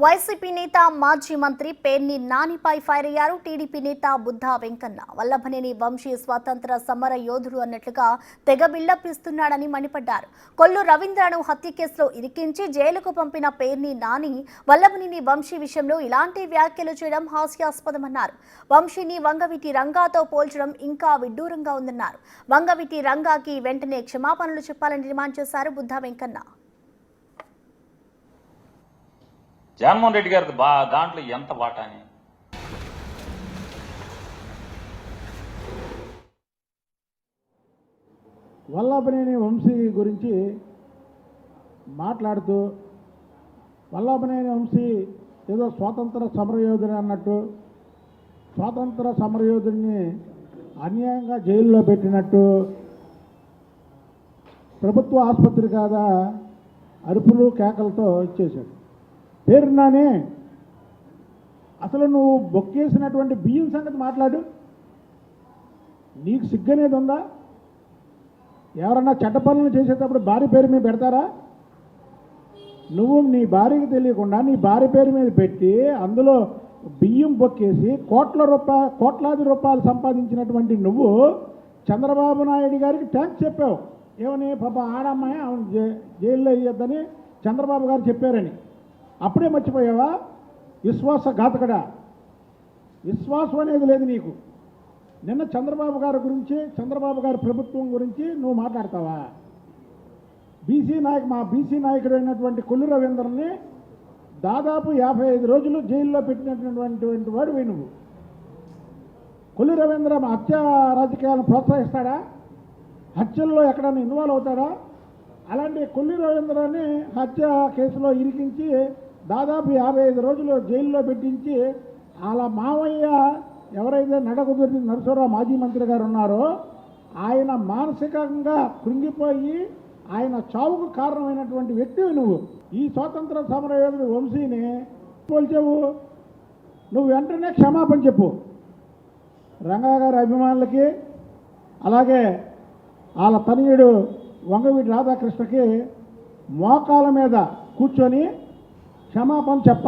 YCP నేత మాజీ మంత్రి పేర్ని నానిపై ఫైర్ అయ్యారు. టీడీపీ నేత బుద్ధా వెంకన్న వల్లభనేని వంశీ స్వాతంత్ర సమర యోధుడు అన్నట్లుగా తెగ బిల్డప్ ఇస్తున్నాడని మండిపడ్డారు. కొల్లు రవీంద్రను హత్య కేసులో ఇరికించి జైలుకు పంపిన పేర్ని నాని వల్లభనేని వంశీ విషయంలో ఇలాంటి వ్యాఖ్యలు చేయడం హాస్యాస్పదమన్నారు. వంశీని వంగవీటి రంగాతో పోల్చడం ఇంకా విడ్డూరంగా ఉందన్నారు. వంగవీటి రంగాకి వెంటనే క్షమాపణలు చెప్పాలని డిమాండ్ చేశారు బుద్ధా వెంకన్న. జగన్మోహన్ రెడ్డి గారి దాంట్లో ఎంత వాటా అని వల్లభనేని వంశీ గురించి మాట్లాడుతూ వల్లభనేని వంశీ ఏదో స్వాతంత్ర సమరయోధుడు అన్నట్టు, స్వాతంత్ర సమరయోధుడిని అన్యాయంగా జైల్లో పెట్టినట్టు, ప్రభుత్వ ఆసుపత్రి కాదా అరుపులు కేకలతో ఇచ్చేశాడు. పేరున్నానే అసలు నువ్వు బొక్కేసినటువంటి బియ్యం సంగతి మాట్లాడు. నీకు సిగ్గనేది ఉందా? ఎవరన్నా చెడ్డ పనులు చేసేటప్పుడు భార్య పేరు మీద పెడతారా? నువ్వు నీ భార్యకి తెలియకుండా నీ భార్య పేరు మీద పెట్టి అందులో బియ్యం బొక్కేసి కోట్లాది రూపాయలు సంపాదించినటువంటి నువ్వు చంద్రబాబు నాయుడు గారికి ట్యాంక్స్ చెప్పావు. ఏమని? పాప ఆడమ్మాయి ఆమె జైల్లో వేయొద్దని చంద్రబాబు గారు చెప్పారని. అప్పుడే మర్చిపోయావా? విశ్వాసఘాతకుడా, విశ్వాసం అనేది లేదు నీకు. నిన్న చంద్రబాబు గారి గురించి, చంద్రబాబు గారి ప్రభుత్వం గురించి నువ్వు మాట్లాడతావా? మా బీసీ నాయకుడు అయినటువంటి కొల్లు రవీంద్రని దాదాపు 55 రోజులు జైల్లో పెట్టినటువంటి వాడివి నువ్వు. కొల్లు రవీంద్ర హత్య రాజకీయాలను ప్రోత్సహిస్తాడా? హత్యల్లో ఎక్కడైనా ఇన్వాల్వ్ అవుతాడా? అలాంటి కొల్లు రవీంద్రని హత్య కేసులో ఇరికించి దాదాపు 55 రోజులు జైల్లో పెట్టించి అలా మావయ్య ఎవరైతే నడకుదురి నరసరావు మాజీ మంత్రి గారు ఉన్నారో ఆయన మానసికంగా కృంగిపోయి ఆయన చావుకు కారణమైనటువంటి వ్యక్తివి నువ్వు. ఈ స్వాతంత్ర సమరయోధుడు వంశీని పోల్చావు. నువ్వు వెంటనే క్షమాపణ చెప్పు. రంగా గారి అభిమానులకి, అలాగే వాళ్ళ తనయుడు వంగవీటి రాధాకృష్ణకి మోకాల మీద కూర్చొని క్షమాపణ చెప్పాలి.